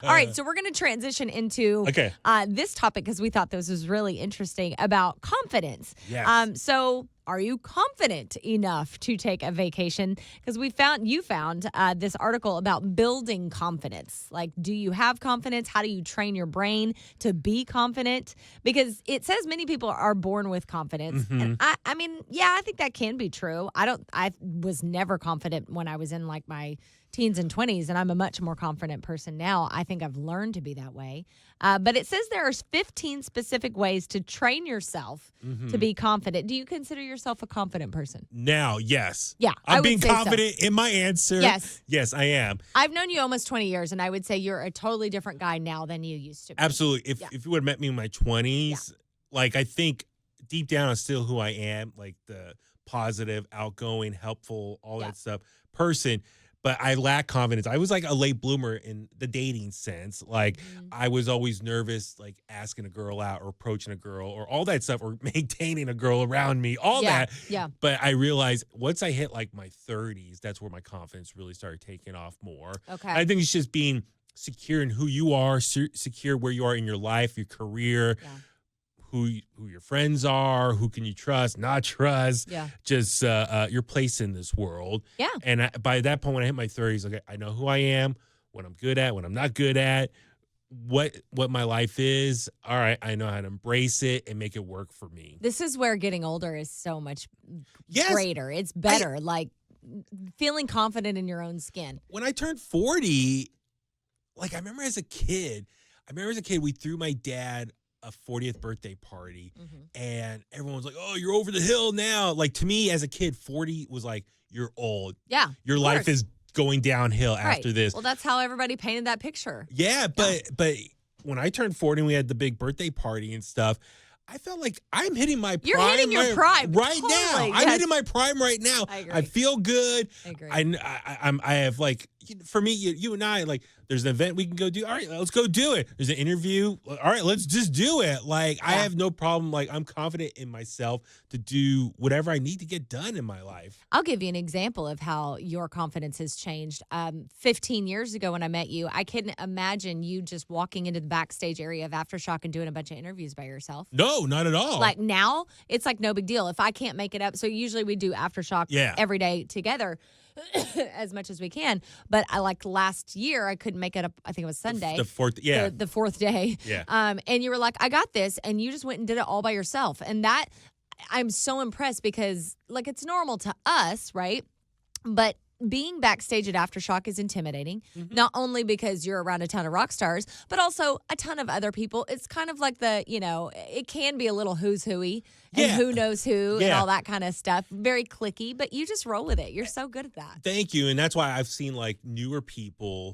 All right, so we're going to transition into this topic because we thought this was really interesting about confidence. Yes. So are you confident enough to take a vacation? Because you found this article about building confidence. Like, do you have confidence? How do you train your brain to be confident? Because it says many people are born with confidence. And I mean, yeah, I think that can be true. I was never confident when I was in like my teens and 20s, and I'm a much more confident person now. I think I've learned to be that way. But it says there are 15 specific ways to train yourself to be confident. Do you consider yourself a confident person? Now, yes. Yeah, I'm being confident in my answer. Yes. Yes, I am. I've known you almost 20 years, and I would say you're a totally different guy now than you used to be. Absolutely. If you would have met me in my 20s, like I think deep down I'm still who I am, like the positive, outgoing, helpful, all that stuff person. But I lack confidence. I was like a late bloomer in the dating sense. Like I was always nervous, like asking a girl out or approaching a girl or all that stuff or maintaining a girl around me, all that. Yeah. But I realized once I hit like my 30s, that's where my confidence really started taking off more. Okay. I think it's just being secure in who you are, secure where you are in your life, your career. Yeah. Who your friends are, who can you trust, not trust, just your place in this world. Yeah. And by that point, when I hit my 30s, okay, I know who I am, what I'm good at, what I'm not good at, what my life is. All right, I know how to embrace it and make it work for me. This is where getting older is so much greater. It's better, like feeling confident in your own skin. When I turned 40, like I remember as a kid, we threw my dad a 40th birthday party and everyone was like, oh, you're over the hill now. Like to me as a kid, 40 was like, you're old. Yeah. Your life is going downhill after this. Well, that's how everybody painted that picture. Yeah, but when I turned 40 and we had the big birthday party and stuff, I felt like I'm hitting my prime. You're hitting your prime right totally. now. I'm hitting my prime right now. I agree. I feel good. I agree. I have like, for me, you and I, like, there's an event we can go do. All right, let's go do it. There's an interview. All right, let's just do it. Like, I have no problem. Like, I'm confident in myself to do whatever I need to get done in my life. I'll give you an example of how your confidence has changed. 15 years ago when I met you, I couldn't imagine you just walking into the backstage area of Aftershock and doing a bunch of interviews by yourself. No, not at all. Like now, it's like no big deal. If I can't make it up, so usually we do Aftershock every day together. As much as we can, but I like last year I couldn't make it up. I think it was Sunday, the fourth, the fourth day. Yeah. And you were like, I got this, and you just went and did it all by yourself, and that I'm so impressed because like it's normal to us, right? But being backstage at Aftershock is intimidating, not only because you're around a ton of rock stars, but also a ton of other people. It's kind of like it can be a little who's hooey and who knows who and all that kind of stuff. Very cliquey, but you just roll with it. You're so good at that. Thank you. And that's why I've seen like newer people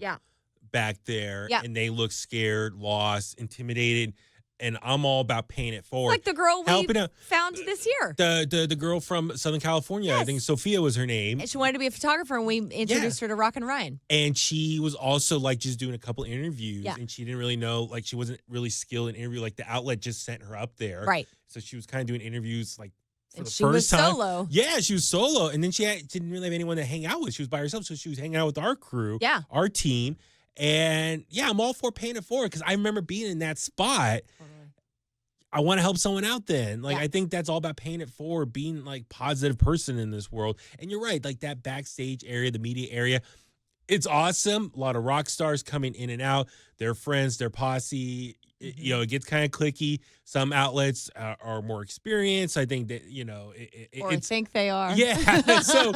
back there and they look scared, lost, intimidated. And I'm all about paying it forward. Like the girl we found this year. The girl from Southern California. Yes. I think Sophia was her name. And she wanted to be a photographer, and we introduced her to Rock and Ryan. And she was also like just doing a couple interviews. And she didn't really know, like she wasn't really skilled in interview. Like the outlet just sent her up there. Right. So she was kind of doing interviews like for and the she first was time. Solo. Yeah, she was solo. And then she didn't really have anyone to hang out with. She was by herself. So she was hanging out with our crew, our team. And yeah, I'm all for paying it forward because I remember being in that spot. I want to help someone out then. Like, I think that's all about paying it forward, being like positive person in this world. And you're right. Like that backstage area, the media area, it's awesome. A lot of rock stars coming in and out, their friends, their posse. It gets kind of cliquey. Some outlets are more experienced. I think that, I think they are. Yeah. so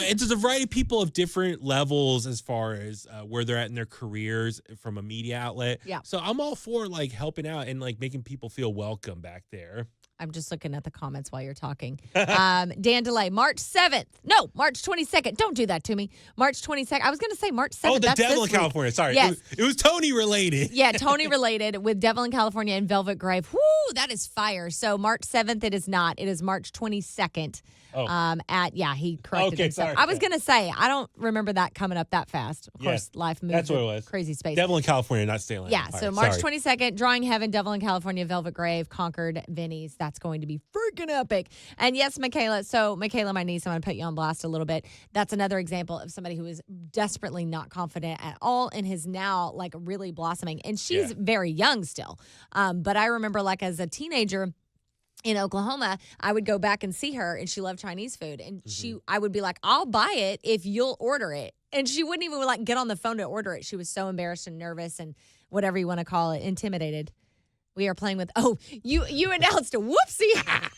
it's a variety of people of different levels as far as where they're at in their careers from a media outlet. Yeah. So I'm all for like helping out and like making people feel welcome back there. I'm just looking at the comments while you're talking. Dan DeLay, March 7th. No, March 22nd. Don't do that to me. March 22nd. I was going to say March 7th. Oh, the Devil in California. Sorry. Yes. It was Tony related. Yeah, Tony related with Devil in California and Velvet Grave. Woo, that is fire. So March 7th, it is not. It is March 22nd. Oh. He corrected himself. Sorry. I was going to say, I don't remember that coming up that fast. Of course, life moves. That's what it was. Crazy space. Devil in California, not Stayland. Yeah, so March 22nd, Drawing Heaven, Devil in California, Velvet Grave, Concord, Vinny's. that's going to be freaking epic. And yes, Michaela. So Michaela, my niece, I'm going to put you on blast a little bit. That's another example of somebody who is desperately not confident at all and is now like really blossoming. And she's very young still. But I remember like as a teenager, in Oklahoma, I would go back and see her, and she loved Chinese food. And I would be like, I'll buy it if you'll order it. And she wouldn't even like get on the phone to order it. She was so embarrassed and nervous and whatever you want to call it, intimidated. We are playing with, you announced a whoopsie.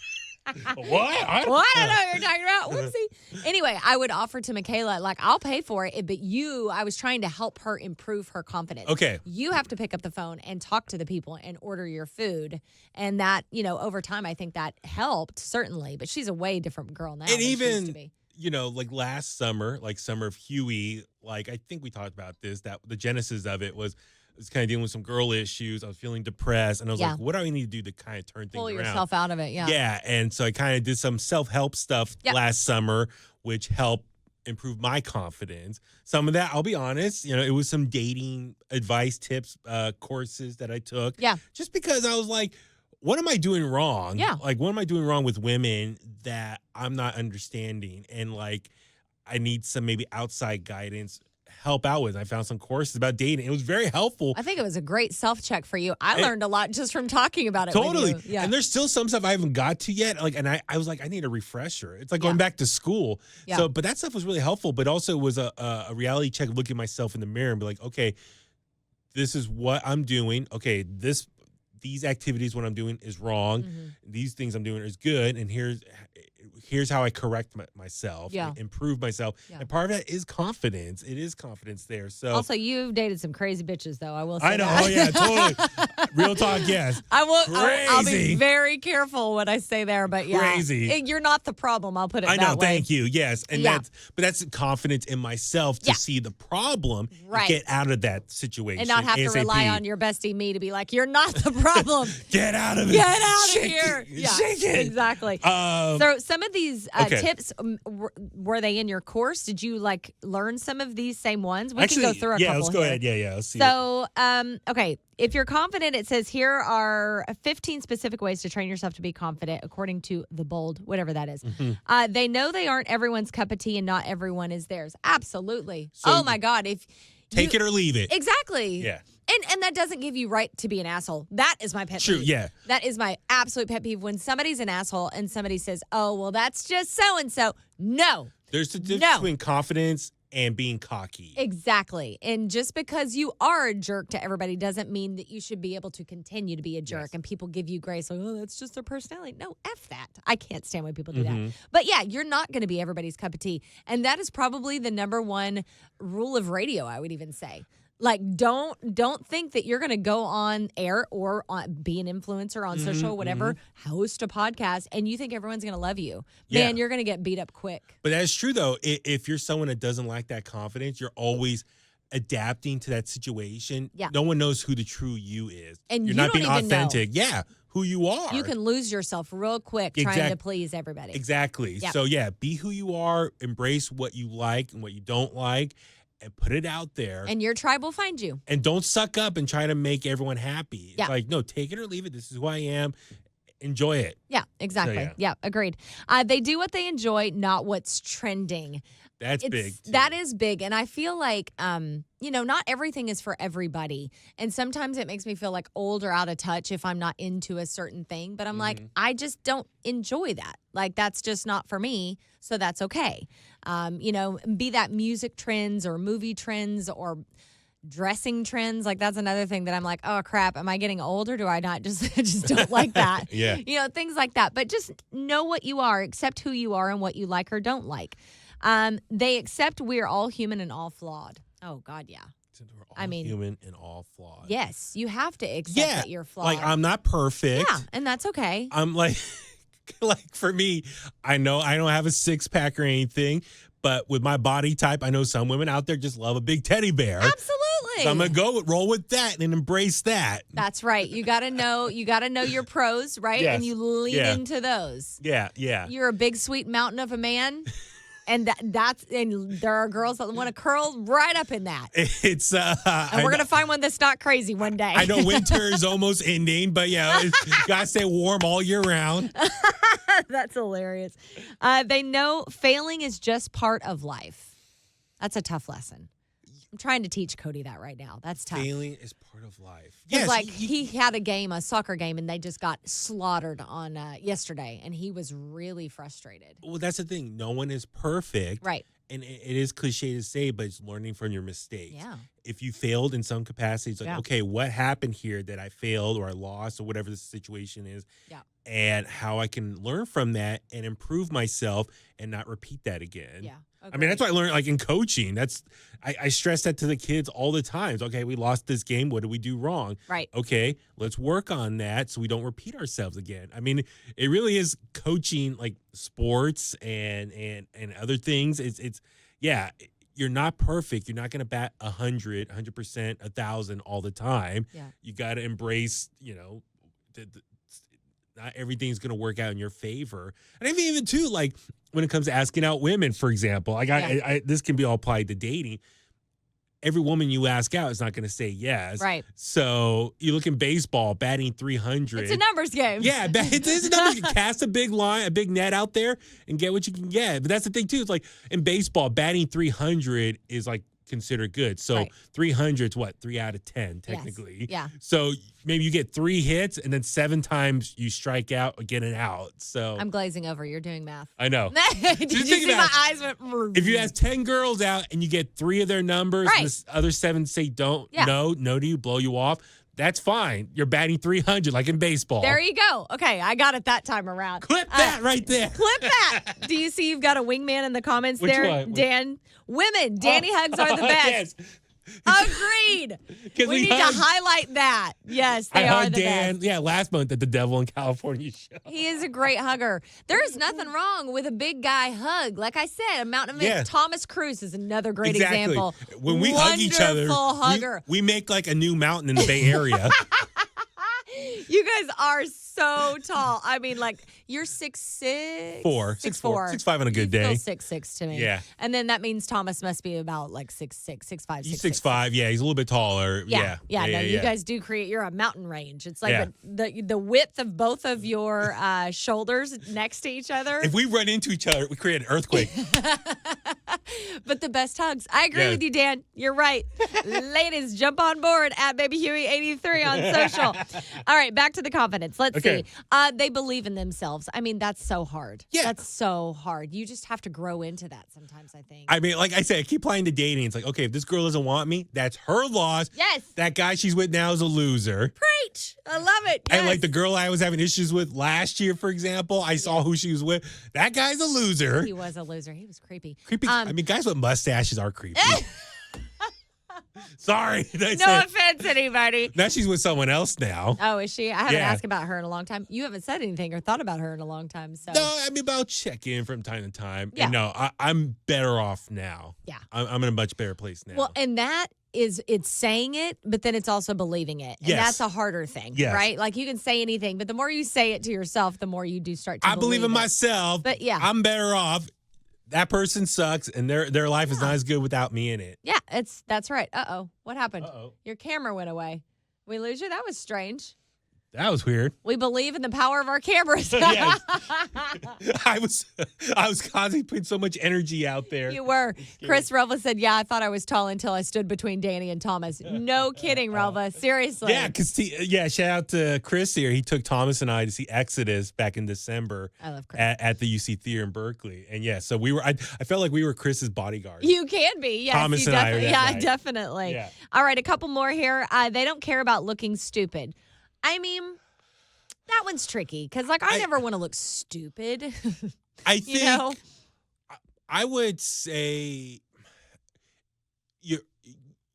What? I don't know what you're talking about. Whoopsie. Anyway, I would offer to Michaela, like, I'll pay for it, but I was trying to help her improve her confidence. Okay. You have to pick up the phone and talk to the people and order your food. And that, over time, I think that helped, certainly. But she's a way different girl now than she used to be. Like last summer, like Summer of Huey, like I think we talked about this, that the genesis of it was kind of dealing with some girl issues. I was feeling depressed, and I was like, what do I need to do to kind of turn things around? Pull yourself out of it, yeah. Yeah, and so I kind of did some self-help stuff last summer, which helped improve my confidence. Some of that, I'll be honest, it was some dating advice tips, courses that I took. Yeah. Just because I was like, what am I doing wrong? Yeah. Like, what am I doing wrong with women that I'm not understanding? And like, I need some maybe outside guidance help out with. I found some courses about dating. It was very helpful. I think it was a great self-check for you. I learned a lot just from talking about it totally. with you. Yeah. And there's still some stuff I haven't got to yet. Like, and I was like, I need a refresher. It's like going back to school. Yeah. So, but that stuff was really helpful, but also it was a reality check, looking at myself in the mirror and be like, okay, this is what I'm doing. Okay, these activities, what I'm doing is wrong. Mm-hmm. These things I'm doing is good. And here's how I correct myself, improve myself. Yeah. And part of that is confidence. It is confidence there. So also, you've dated some crazy bitches, though. I will say I know. that. Oh, yeah, totally. Real talk, yes. I will. I'll be very careful what I say there, but yeah. Crazy. You're not the problem. I'll put it that way. I know. Thank you. Yes. And that's confidence in myself to see the problem and get out of that situation. And not have to rely on your bestie me to be like, you're not the problem. Get out of it. Get out of Shake here. It. Shake it. Exactly. So some of these tips, were they in your course? Did you like learn some of these same ones? We can go through a couple. Yeah, let's go ahead. Yeah. Let's see. So, okay. If you're confident, it says here are 15 specific ways to train yourself to be confident, according to The Bold, whatever that is. Mm-hmm. They know they aren't everyone's cup of tea and not everyone is theirs. Absolutely. So oh my God. Take it or leave it. Exactly. Yeah. And that doesn't give you right to be an asshole. That is my pet peeve. True, yeah. That is my absolute pet peeve when somebody's an asshole and somebody says, oh, well, that's just so-and-so. No. There's a difference between confidence and being cocky. Exactly. And just because you are a jerk to everybody doesn't mean that you should be able to continue to be a jerk. Yes. And people give you grace like, oh, that's just their personality. No, F that. I can't stand when people do that. But yeah, you're not going to be everybody's cup of tea. And that is probably the number one rule of radio, I would even say. Like, don't think that you're going to go on air or be an influencer on social, whatever, host a podcast, and you think everyone's going to love you. Yeah. Man, you're going to get beat up quick. But that's true, though. If you're someone that doesn't like that confidence, you're always adapting to that situation. Yeah. No one knows who the true you is. And you're not being authentic. Yeah, who you are. You can lose yourself real quick trying to please everybody. Exactly. Yep. So, be who you are, embrace what you like and what you don't like, and put it out there. And your tribe will find you. And don't suck up and try to make everyone happy. It's like, no, take it or leave it. This is who I am. Enjoy it. Yeah, exactly. So, yeah, agreed. They do what they enjoy, not what's trending. That's big, too. That is big. And I feel like, not everything is for everybody. And sometimes it makes me feel like old or out of touch if I'm not into a certain thing. But I'm like, I just don't enjoy that. Like, that's just not for me. So that's okay. Be that music trends or movie trends or dressing trends. Like, that's another thing that I'm like, oh, crap. Am I getting old or do I not just don't like that? Yeah. Things like that. But just know what you are, accept who you are and what you like or don't like. They accept we're all human and all flawed. Oh, God, yeah. We're all human and all flawed. Yes, you have to accept that you're flawed. Like, I'm not perfect. Yeah, and that's okay. I'm like, for me, I know I don't have a six-pack or anything, but with my body type, I know some women out there just love a big teddy bear. Absolutely. So I'm going to roll with that and embrace that. That's right. You got to know your pros, right? Yes. And you lean into those. Yeah. You're a big, sweet mountain of a man. And and there are girls that want to curl right up in that. It's and we're gonna find one that's not crazy one day. I know winter is almost ending, but yeah, gotta stay warm all year round. That's hilarious. They know failing is just part of life. That's a tough lesson. I'm trying to teach Cody that right now. That's tough. Failing is part of life. Yes, like he had a soccer game, and they just got slaughtered on yesterday, and he was really frustrated. Well, that's the thing. No one is perfect. Right. And it is cliche to say, but it's learning from your mistakes. Yeah. If you failed in some capacity, it's like, okay, what happened here that I failed or I lost or whatever the situation is? Yeah. And how I can learn from that and improve myself and not repeat that again. Yeah. I mean, that's what I learned, like in coaching. I stress that to the kids all the time. Okay, we lost this game. What did we do wrong? Right. Okay, let's work on that so we don't repeat ourselves again. I mean, it really is coaching, like sports and other things. It's you're not perfect. You're not going to bat 100%, 1,000 all the time. Yeah. You got to embrace, not everything's going to work out in your favor. And I mean, even too, like when it comes to asking out women, for example, this can be all applied to dating. Every woman you ask out is not going to say yes. Right. So you look in baseball, batting 300. It's a numbers game. Yeah, it is a numbers game. Cast a big line, a big net out there and get what you can get. But that's the thing, too. It's like in baseball, batting 300 is like considered good. So 300 is what? 3 out of 10, technically. Yes. Yeah. So maybe you get 3 hits and then 7 times you strike out or get an out. So I'm glazing over. You're doing math. I know. Did you see my eyes went? If you ask 10 girls out and you get 3 of their numbers and the other 7 say no to you, blow you off, that's fine. You're batting 300 like in baseball. There you go. Okay, I got it that time around. Clip that right there. Clip that. Do you see you've got a wingman in the comments there? One? Dan, women, Danny hugs are the best. Yes. Agreed. We need to highlight that. Yes, they are the Dan, best. Yeah, last month at the Devil in California show. He is a great hugger. There is nothing wrong with a big guy hug. Like I said, a mountain man. Thomas Cruise is another great example. When we hug each other, hugger. We make like a new mountain in the Bay Area. You guys are so tall. I mean, like, you're 6'6". 4. 6'4". 6'5" on a good day. You feel 6'6" to me. Yeah. And then that means Thomas must be about like 6'6", 6'5", He's 6'6". 6'5". Yeah, he's a little bit taller. Yeah. You guys do create. You're a mountain range. It's like the width of both of your shoulders next to each other. If we run into each other, we create an earthquake. But the best hugs. I agree with you, Dan. You're right. Ladies, jump on board at Baby Huey 83 on social. All right, back to the confidence. Let's see. They believe in themselves. I mean, that's so hard. Yeah. That's so hard. You just have to grow into that sometimes, I think. I mean, like I said, I keep playing the dating. It's like, okay, if this girl doesn't want me, that's her loss. Yes. That guy she's with now is a loser. Preach. I love it. Yes. And like the girl I was having issues with last year, for example, I saw who she was with. That guy's a loser. He was a loser. He was creepy. Creepy. I mean, guys with mustaches are creepy. Sorry. No offense, anybody. Now she's with someone else now. Oh, is she? I haven't asked about her in a long time. You haven't said anything or thought about her in a long time. So no, I mean, I'll check in from time to time. Yeah. And no, I'm better off now. Yeah. I'm in a much better place now. Well, and that is, it's saying it, but then it's also believing it. And that's a harder thing, right? Like you can say anything, but the more you say it to yourself, the more you do start to I believe in myself. But I'm better off. That person sucks, and their life is not as good without me in it. Yeah, that's right. Uh-oh. What happened? Uh-oh. Your camera went away. We lose you? That was strange. That was weird. We believe in the power of our cameras. Yes. I was constantly putting so much energy out there. You were. Chris Relva said, yeah, I thought I was tall until I stood between Danny and Thomas. No kidding, Relva. Seriously. Yeah, because shout out to Chris here. He took Thomas and I to see Exodus back in December. I love Chris. At the UC Theater in Berkeley. And so we were, I felt like we were Chris's bodyguards. You can be. Yes, Thomas and I. Yeah, definitely. Yeah. All right, a couple more here. They don't care about looking stupid. I mean, that one's tricky because, like, I never want to look stupid. I think I would say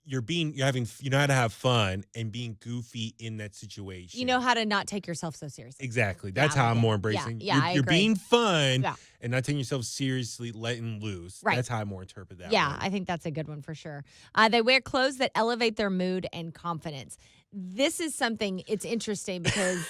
you know how to have fun and being goofy in that situation. You know how to not take yourself so seriously. Exactly. That's how I'm more embracing. Yeah, I you're agree. being fun and not taking yourself seriously, letting loose. Right. That's how I more interpret that. Yeah, I think that's a good one for sure. They wear clothes that elevate their mood and confidence. This is something, it's interesting because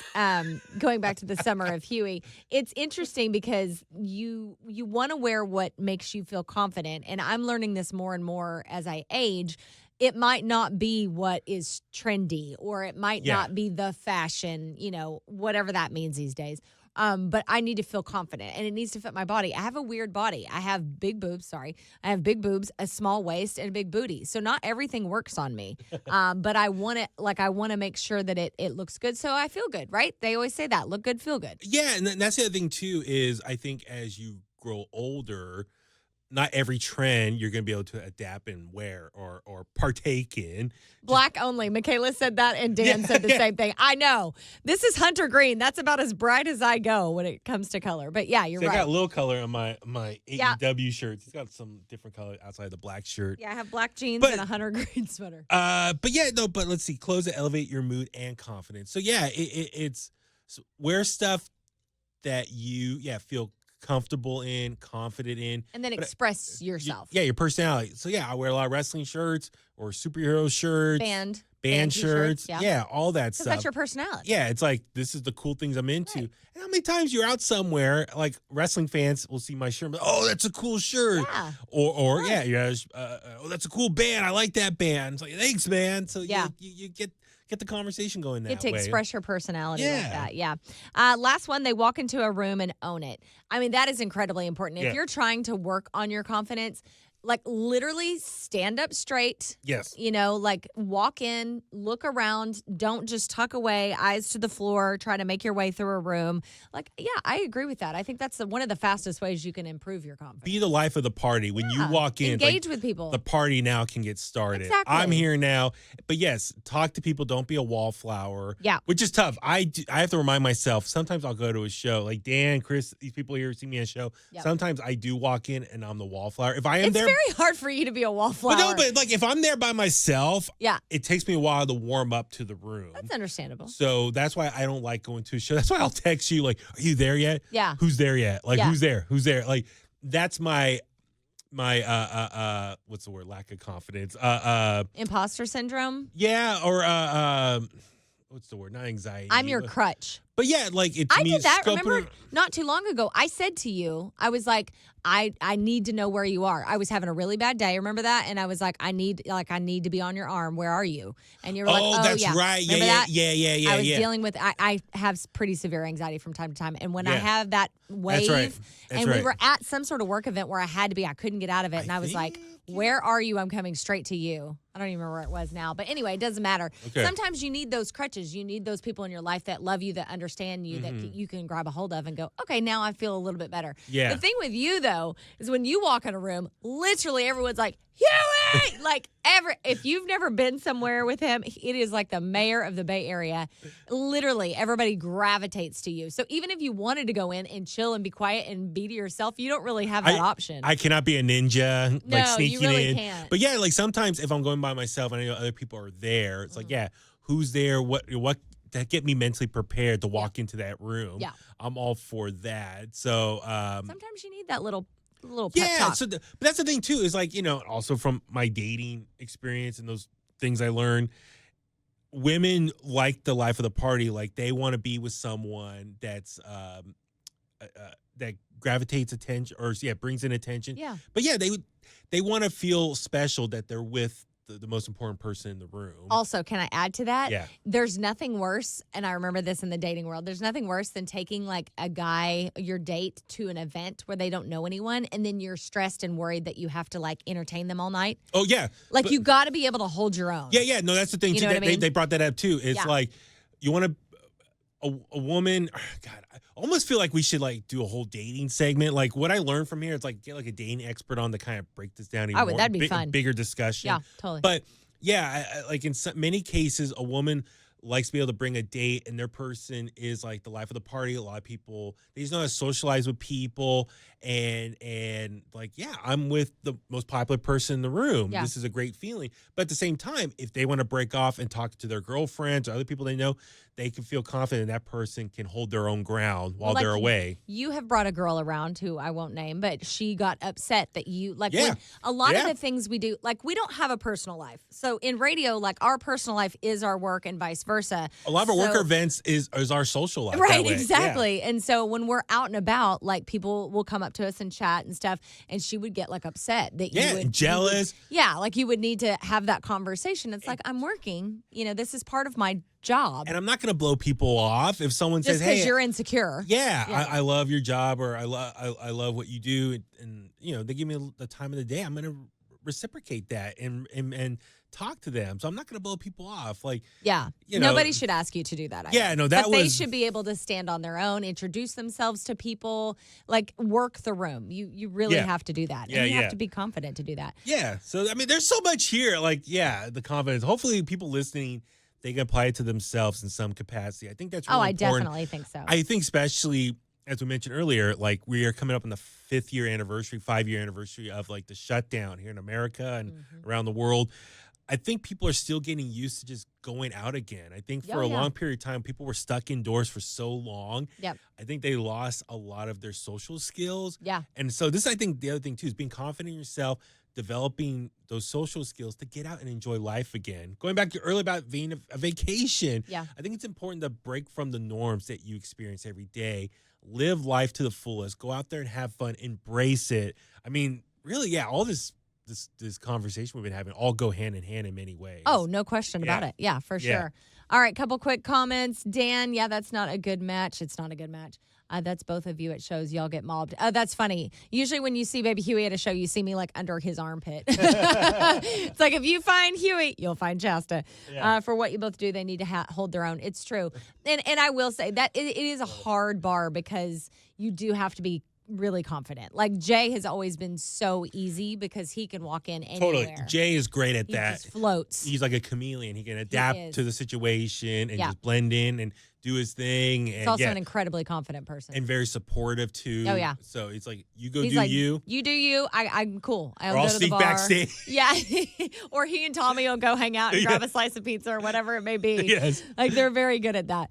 going back to the summer of Huey, it's interesting because you want to wear what makes you feel confident. And I'm learning this more and more as I age. It might not be what is trendy, or it might not be the fashion, whatever that means these days. But I need to feel confident, and it needs to fit my body. I have a weird body. I have big boobs. I have big boobs, a small waist, and a big booty. So not everything works on me. But I want to make sure that it looks good, so I feel good. Right? They always say that: look good, feel good. Yeah, and that's the other thing too. Is I think as you grow older, not every trend you're going to be able to adapt and wear or partake in. Black only. Michaela said that, and Dan said the same thing. I know. This is hunter green. That's about as bright as I go when it comes to color. But yeah, you're right. I got a little color on my AEW shirts. It's got some different color outside the black shirt. Yeah, I have black jeans and a hunter green sweater. But let's see. Clothes that elevate your mood and confidence. So yeah, it's wear stuff that you confident feel comfortable in, confident in. And then express yourself. Your personality. So yeah, I wear a lot of wrestling shirts or superhero shirts. Band shirts. Yeah, all that stuff. That's your personality. Yeah, it's like, this is the cool things I'm into. Right. And how many times you're out somewhere, like wrestling fans will see my shirt, like, oh, that's a cool shirt. Yeah. Or oh, that's a cool band. I like that band. It's like, thanks, man. So you get the conversation going that way. Get to express your personality like that. Yeah. Last one, they walk into a room and own it. I mean, that is incredibly important. If you're trying to work on your confidence, like literally stand up straight. Yes. Like walk in, look around, don't just tuck away, eyes to the floor, try to make your way through a room. Like, yeah, I agree with that. I think that's one of the fastest ways you can improve your confidence. Be the life of the party. When you walk in, engage with people. The party now can get started. Exactly. I'm here now. But yes, talk to people. Don't be a wallflower. Yeah. Which is tough. I have to remind myself, sometimes I'll go to a show, like Dan, Chris, these people here see me at a show. Yep. Sometimes I do walk in and I'm the wallflower. If I am there, very hard for you to be a wallflower. But like if I'm there by myself, it takes me a while to warm up to the room. That's understandable. So that's why I don't like going to a show. That's why I'll text you like, are you there yet? Yeah. Who's there yet? Like who's there? Who's there? Like that's my what's the word? Lack of confidence. Imposter syndrome? Yeah, or what's the word? Not anxiety. I'm your crutch. But yeah, like I did that. Remember, not too long ago, I said to you, I was like, I need to know where you are. I was having a really bad day. Remember that? And I was like, I need to be on your arm. Where are you? And you were like, oh, that's yeah. right. Remember that? Yeah. I was dealing with, I have pretty severe anxiety from time to time. And when I have that wave, we were at some sort of work event where I had to be, I couldn't get out of it. And I was like, where are you? I'm coming straight to you. I don't even remember where it was now. But anyway, it doesn't matter. Okay. Sometimes you need those crutches. You need those people in your life that love you, that understand you, that you can grab a hold of and go, okay, now I feel a little bit better. Yeah. The thing with you, though, is when you walk in a room, literally everyone's like, Huey! Like, if you've never been somewhere with him, it is like the mayor of the Bay Area. Literally, everybody gravitates to you. So even if you wanted to go in and chill and be quiet and be to yourself, you don't really have that option. I cannot be a ninja, like sneaking you really in. Can't. But yeah, like sometimes if I'm going by myself and I know other people are there, it's like, who's there? What that get me mentally prepared to walk into that room. Yeah. I'm all for that. So sometimes you need that little pep talk. But that's the thing too, is like, also from my dating experience and those things I learned, women like the life of the party. Like they want to be with someone that's that gravitates attention or brings in attention. Yeah. But yeah, they want to feel special that they're with the most important person in the room. Also, can I add to that? Yeah. There's nothing worse, and I remember this in the dating world, there's nothing worse than taking like a guy, your date, to an event where they don't know anyone, and then you're stressed and worried that you have to like entertain them all night. Oh, yeah. Like you got to be able to hold your own. Yeah. No, that's the thing, too. You know what I mean? They brought that up, too. It's like you want to, a woman, God, I almost feel like we should like do a whole dating segment. Like what I learned from here, it's like get like a dating expert on to kind of break this down even more. That'd be fun. Bigger discussion. Yeah, totally. But yeah, like in many cases, a woman likes to be able to bring a date, and their person is like the life of the party. A lot of people, they just know how to socialize with people, and like, yeah, I'm with the most popular person in the room. Yeah. This is a great feeling. But at the same time, if they want to break off and talk to their girlfriends or other people they know, they can feel confident that person can hold their own ground while they're away. You have brought a girl around who I won't name, but she got upset that you, like, Yeah. when a lot of the things we do, like, we don't have a personal life. So in radio, like, our personal life is our work and vice versa. A lot of our work events is our social life. Right, that way. exactly. Yeah. And so when we're out and about, like, people will come up to us and chat and stuff, and she would get, like, upset that you would. Jealous. Like, you would need to have that conversation. It's like, I'm working. This is part of my job. And I'm not going to blow people off if someone just says, "Hey, because you're insecure." I love your job, or I love what you do, and they give me the time of the day. I'm going to reciprocate that and talk to them. So I'm not going to blow people off. Like, nobody should ask you to do that. They should be able to stand on their own, introduce themselves to people, like, work the room. You really have to do that. And you have to be confident to do that. Yeah. So I mean, there's so much here. Like, the confidence. Hopefully, people listening, they can apply it to themselves in some capacity. I think that's really important. Definitely think so. I think especially, as we mentioned earlier, like, we are coming up on the 5-year anniversary of like the shutdown here in America and around the world. I think people are still getting used to just going out again. I think for a long period of time, people were stuck indoors for so long. Yep. I think they lost a lot of their social skills. Yeah. And so this, I think the other thing too, is being confident in yourself, developing those social skills to get out and enjoy life again. Going back to earlier about being a vacation. Yeah. I think it's important to break from the norms that you experience every day. Live life to the fullest. Go out there and have fun. Embrace it. I mean, really, all this conversation we've been having all go hand in hand in many ways. Oh, no question about it. Yeah, for sure. All right, couple quick comments. Dan, that's not a good match. It's not a good match. That's both of you at shows. Y'all get mobbed. That's funny. Usually when you see Baby Huey at a show, you see me like under his armpit. It's like, if you find Huey, you'll find Chasta. For what you both do, they need to hold their own. It's true. And I will say that it is a hard bar, because you do have to be really confident. Like, Jay has always been so easy because he can walk in anywhere. Totally. Jay is great at that. He just floats. He's like a chameleon. He can adapt to the situation and just blend in and do his thing. He's also an incredibly confident person. And very supportive, too. Oh, yeah. So it's like, you go do you. You do you. I'm cool. I'll go to the bar. backstage. Yeah. Or he and Tommy will go hang out and grab a slice of pizza or whatever it may be. Yes. Like, they're very good at that.